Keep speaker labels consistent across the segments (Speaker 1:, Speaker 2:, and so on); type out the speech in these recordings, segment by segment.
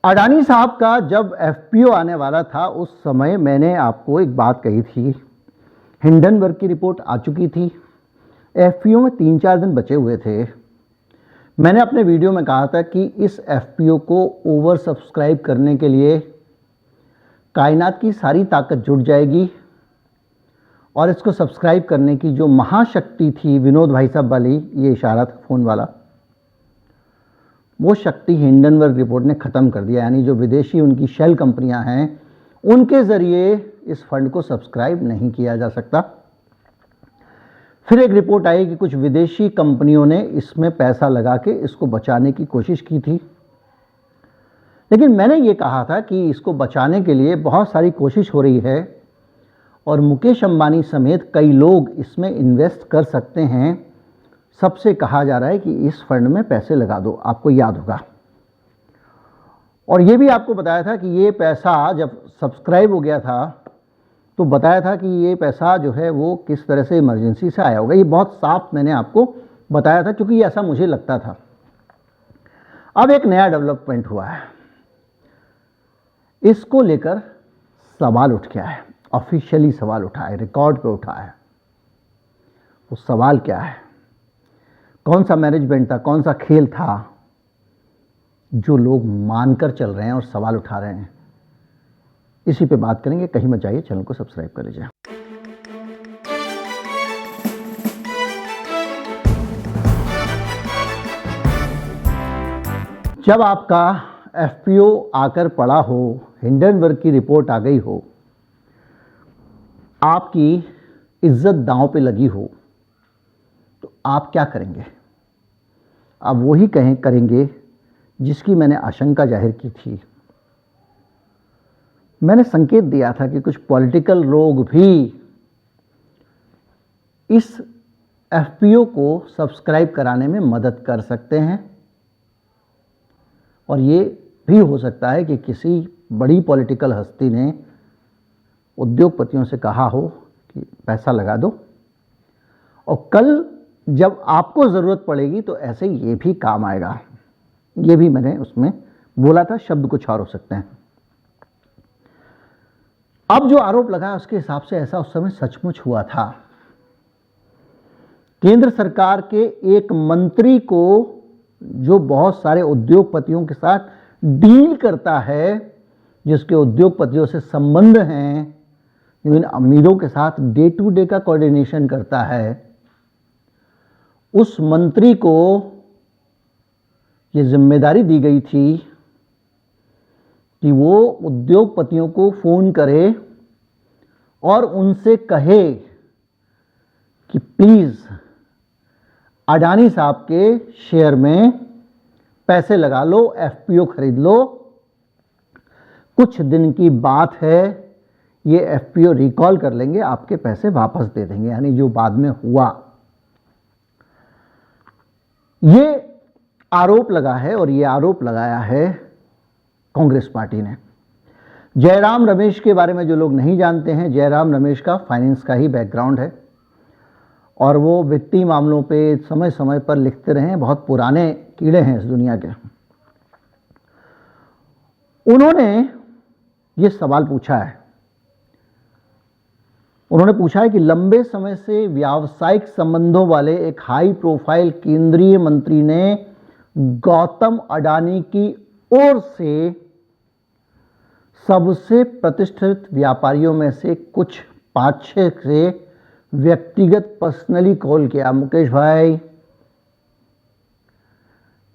Speaker 1: अडानी साहब का जब एफपीओ आने वाला था उस समय मैंने आपको एक बात कही थी। हिंडनबर्ग की रिपोर्ट आ चुकी थी, एफपीओ में 3-4 दिन बचे हुए थे। मैंने अपने वीडियो में कहा था कि इस एफपीओ को ओवर सब्सक्राइब करने के लिए कायनात की सारी ताकत जुट जाएगी और इसको सब्सक्राइब करने की जो महाशक्ति थी विनोद भाई साहब वाली, ये इशारा था फ़ोन वाला, वो शक्ति हिंडनबर्ग रिपोर्ट ने ख़त्म कर दिया। यानी जो विदेशी उनकी शेल कंपनियां हैं उनके ज़रिए इस फंड को सब्सक्राइब नहीं किया जा सकता। फिर एक रिपोर्ट आई कि कुछ विदेशी कंपनियों ने इसमें पैसा लगा के इसको बचाने की कोशिश की थी, लेकिन मैंने ये कहा था कि इसको बचाने के लिए बहुत सारी कोशिश हो रही है और मुकेश अंबानी समेत कई लोग इसमें इन्वेस्ट कर सकते हैं। सबसे कहा जा रहा है कि इस फंड में पैसे लगा दो, आपको याद होगा। और ये भी आपको बताया था कि ये पैसा जब सब्सक्राइब हो गया था तो बताया था कि ये पैसा जो है वो किस तरह से इमरजेंसी से आया होगा। ये बहुत साफ मैंने आपको बताया था क्योंकि ऐसा मुझे लगता था। अब एक नया डेवलपमेंट हुआ है, इसको लेकर सवाल उठ गया है, ऑफिशियली सवाल उठा है, रिकॉर्ड पे उठा है। वो सवाल क्या है, कौन सा मैनेजमेंट था, कौन सा खेल था जो लोग मानकर चल रहे हैं और सवाल उठा रहे हैं, इसी पे बात करेंगे। कहीं मत जाइए, चैनल को सब्सक्राइब कर लीजिए। जब आपका एफपीओ आकर पड़ा हो, हिंडनबर्ग की रिपोर्ट आ गई हो, आपकी इज्जत दांव पे लगी हो, तो आप क्या करेंगे? आप वही करेंगे जिसकी मैंने आशंका जाहिर की थी। मैंने संकेत दिया था कि कुछ पॉलिटिकल लोग भी इस एफपीओ को सब्सक्राइब कराने में मदद कर सकते हैं और ये भी हो सकता है कि किसी बड़ी पॉलिटिकल हस्ती ने उद्योगपतियों से कहा हो कि पैसा लगा दो, और कल जब आपको ज़रूरत पड़ेगी तो ऐसे ये भी काम आएगा। ये भी मैंने उसमें बोला था, शब्द कुछ और हो सकते हैं। अब जो आरोप लगा उसके हिसाब से ऐसा उस समय सचमुच हुआ था। केंद्र सरकार के एक मंत्री को, जो बहुत सारे उद्योगपतियों के साथ डील करता है, जिसके उद्योगपतियों से संबंध हैं, जो इन अमीरों के साथ डे टू डे का कोऑर्डिनेशन करता है, उस मंत्री को ये जिम्मेदारी दी गई थी कि वो उद्योगपतियों को फ़ोन करे और उनसे कहे कि प्लीज़ अडानी साहब के शेयर में पैसे लगा लो, एफपीओ खरीद लो। कुछ दिन की बात है, ये एफपीओ रिकॉल कर लेंगे, आपके पैसे वापस दे देंगे। यानी जो बाद में हुआ, ये आरोप लगा है और ये आरोप लगाया है कांग्रेस पार्टी ने। जयराम रमेश के बारे में जो लोग नहीं जानते हैं, जयराम रमेश का फाइनेंस का ही बैकग्राउंड है और वो वित्तीय मामलों पे समय समय पर लिखते रहे हैं, बहुत पुराने कीड़े हैं इस दुनिया के। उन्होंने ये सवाल पूछा है, उन्होंने पूछा है कि लंबे समय से व्यावसायिक संबंधों वाले एक हाई प्रोफाइल केंद्रीय मंत्री ने गौतम अडानी की ओर से सबसे प्रतिष्ठित व्यापारियों में से कुछ 5-6 से व्यक्तिगत पर्सनली कॉल किया। मुकेश भाई,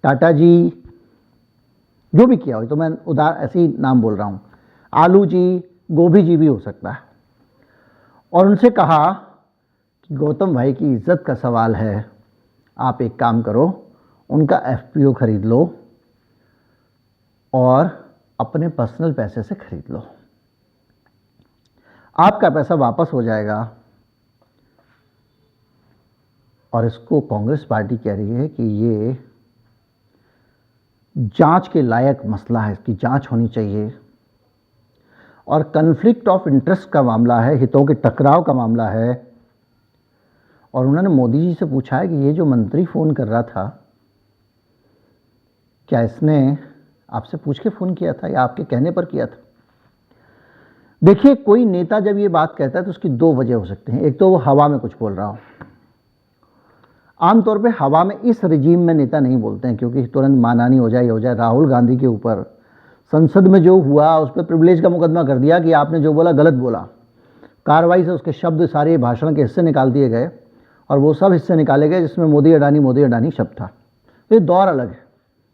Speaker 1: टाटा जी, जो भी किया हो, तो मैं ऐसे ही नाम बोल रहा हूं, आलू जी, गोभी जी भी हो सकता है, और उनसे कहा कि गौतम भाई की इज्जत का सवाल है, आप एक काम करो, उनका एफपीओ खरीद लो और अपने पर्सनल पैसे से खरीद लो, आपका पैसा वापस हो जाएगा। और इसको कांग्रेस पार्टी कह रही है कि ये जांच के लायक मसला है, इसकी जांच होनी चाहिए और कन्फ्लिक्ट ऑफ इंटरेस्ट का मामला है, हितों के टकराव का मामला है। और उन्होंने मोदी जी से पूछा है कि ये जो मंत्री फ़ोन कर रहा था, क्या इसने आपसे पूछ के फ़ोन किया था या आपके कहने पर किया था? देखिए, कोई नेता जब ये बात कहता है तो उसकी दो वजह हो सकती हैं। एक तो वो हवा में कुछ बोल रहा हो। आमतौर पे हवा में इस रिजीम में नेता नहीं बोलते हैं, क्योंकि तुरंत मानहानि हो जाए। राहुल गांधी के ऊपर संसद में जो हुआ उस पर प्रिविलेज का मुकदमा कर दिया कि आपने जो बोला गलत बोला। कार्रवाई से उसके शब्द, सारे भाषण के हिस्से निकाल दिए गए और वो सब हिस्से निकाले गए जिसमें मोदी अडानी शब्द था। तो ये दौर अलग है,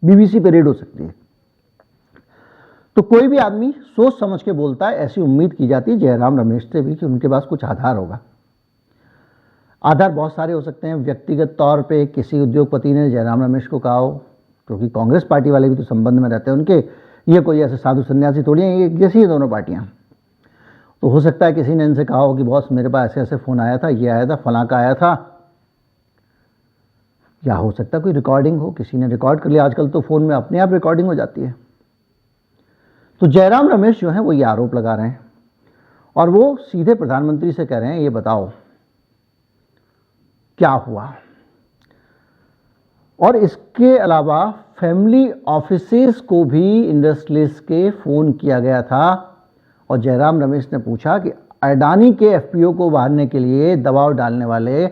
Speaker 1: बीबीसी पे रेड हो सकती है। तो कोई भी आदमी सोच समझ के बोलता है, ऐसी उम्मीद की जाती है जयराम रमेश से भी कि उनके पास कुछ आधार होगा। आधार बहुत सारे हो सकते हैं। व्यक्तिगत तौर पे किसी उद्योगपति ने जयराम रमेश को कहा हो, क्योंकि कांग्रेस पार्टी वाले भी तो संबंध में रहते हैं उनके, ये कोई ऐसे साधु सन्यासी थोड़ी हैं, ये जैसी ही दोनों पार्टियां। तो हो सकता है किसी ने इनसे कहा हो कि बॉस मेरे पास ऐसे ऐसे फ़ोन आया था, ये आया था, फलां का आया था। या हो सकता है कोई रिकॉर्डिंग हो, किसी ने रिकॉर्ड कर लिया। आजकल तो फ़ोन में अपने आप रिकॉर्डिंग हो जाती है। तो जयराम रमेश जो है वो ये आरोप लगा रहे हैं और वो सीधे प्रधानमंत्री से कह रहे हैं, ये बताओ क्या हुआ। और इसके अलावा फैमिली ऑफिसेस को भी इंडस्ट्रियलिस्ट के फ़ोन किया गया था और जयराम रमेश ने पूछा कि अडानी के एफपीओ को उभारने के लिए दबाव डालने वाले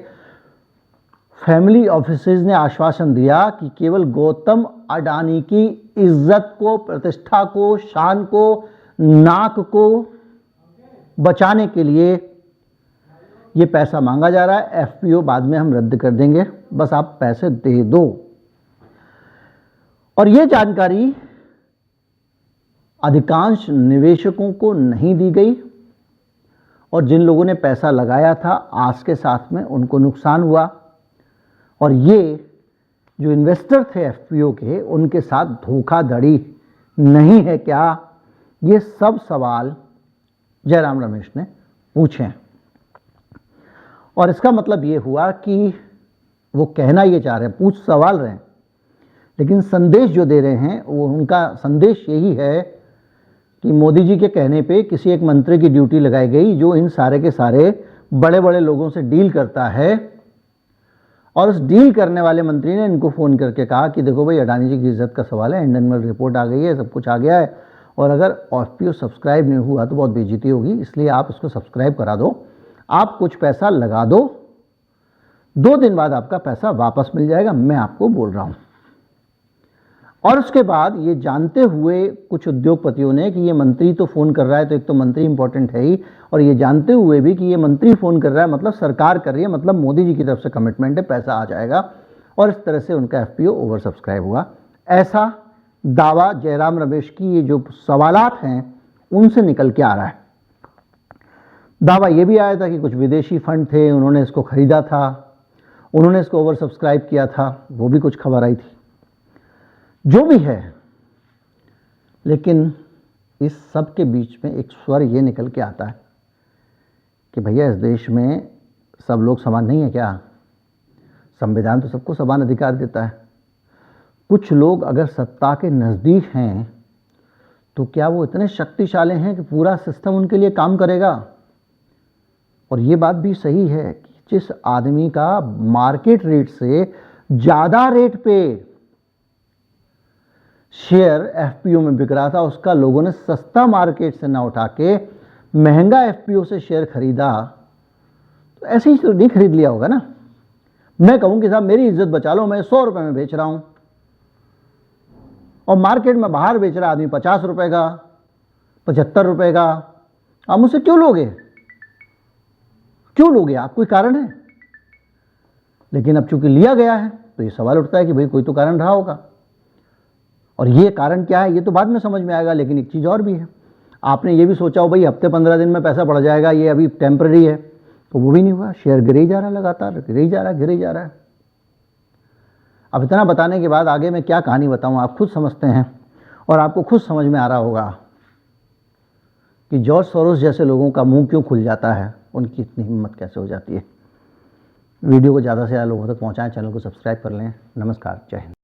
Speaker 1: फैमिली ऑफिसेस ने आश्वासन दिया कि केवल गौतम अडानी की इज्जत को, प्रतिष्ठा को, शान को, नाक को बचाने के लिए ये पैसा मांगा जा रहा है। एफपीओ बाद में हम रद्द कर देंगे, बस आप पैसे दे दो। और ये जानकारी अधिकांश निवेशकों को नहीं दी गई और जिन लोगों ने पैसा लगाया था आस के साथ में उनको नुकसान हुआ। और ये जो इन्वेस्टर थे एफपीओ के, उनके साथ धोखाधड़ी नहीं है क्या? ये सब सवाल जयराम रमेश ने पूछे। और इसका मतलब ये हुआ कि वो कहना ये चाह रहे हैं, पूछ सवाल रहे हैं, लेकिन संदेश जो दे रहे हैं वो उनका संदेश यही है कि मोदी जी के कहने पे किसी एक मंत्री की ड्यूटी लगाई गई जो इन सारे के सारे बड़े बड़े लोगों से डील करता है। और उस डील करने वाले मंत्री ने इनको फ़ोन करके कहा कि देखो भाई, अडानी जी की इज्जत का सवाल है, इंडियन रिपोर्ट आ गई है, सब कुछ आ गया है, और अगर एफपीओ सब्सक्राइब नहीं हुआ तो बहुत बेइज्जती होगी, इसलिए आप उसको सब्सक्राइब करा दो, आप कुछ पैसा लगा दो, 2 दिन बाद आपका पैसा वापस मिल जाएगा, मैं आपको बोल रहा हूँ। और उसके बाद ये जानते हुए कुछ उद्योगपतियों ने कि ये मंत्री तो फ़ोन कर रहा है, तो एक तो मंत्री इंपॉर्टेंट है ही, और ये जानते हुए भी कि ये मंत्री फ़ोन कर रहा है मतलब सरकार कर रही है, मतलब मोदी जी की तरफ से कमिटमेंट है, पैसा आ जाएगा, और इस तरह से उनका एफपीओ ओवर सब्सक्राइब हुआ। ऐसा दावा जयराम रमेश की ये जो सवालात हैं उनसे निकल के आ रहा है। दावा ये भी आया था कि कुछ विदेशी फंड थे, उन्होंने इसको खरीदा था, उन्होंने इसको ओवर सब्सक्राइब किया था, वो भी कुछ खबर आई थी। जो भी है, लेकिन इस सब के बीच में एक स्वर ये निकल के आता है कि भैया, इस देश में सब लोग समान नहीं है क्या? संविधान तो सबको समान अधिकार देता है। कुछ लोग अगर सत्ता के नज़दीक हैं तो क्या वो इतने शक्तिशाली हैं कि पूरा सिस्टम उनके लिए काम करेगा? और ये बात भी सही है कि जिस आदमी का मार्केट रेट से ज़्यादा रेट पे शेयर एफपीओ में बिक रहा था, उसका लोगों ने सस्ता मार्केट से ना उठा के महंगा एफपीओ से शेयर खरीदा, तो ऐसे ही तो नहीं खरीद लिया होगा ना। मैं कहूं कि साहब मेरी इज्जत बचा लो, मैं 100 रुपए में बेच रहा हूं और मार्केट में बाहर बेच रहा आदमी 50 रुपए का, 75 रुपए का, आप मुझसे क्यों लोगे? क्यों लोगे आप? कोई कारण है? लेकिन अब चूंकि लिया गया है तो ये सवाल उठता है कि भाई कोई तो कारण रहा होगा, और ये कारण क्या है ये तो बाद में समझ में आएगा। लेकिन एक चीज़ और भी है, आपने ये भी सोचा हो भाई हफ्ते 15 दिन में पैसा बढ़ जाएगा, ये अभी टेम्पररी है, तो वो भी नहीं हुआ। शेयर गिरे ही जा रहा है, लगातार गिरे ही जा रहा है। अब इतना बताने के बाद आगे मैं क्या कहानी बताऊं, आप खुद समझते हैं और आपको खुद समझ में आ रहा होगा कि जॉर्ज सोरोस जैसे लोगों का मुंह क्यों खुल जाता है, उनकी इतनी हिम्मत कैसे हो जाती है। वीडियो को ज़्यादा से ज़्यादा लोगों तक पहुँचाएं, चैनल को सब्सक्राइब कर लें। नमस्कार, जय हिंद।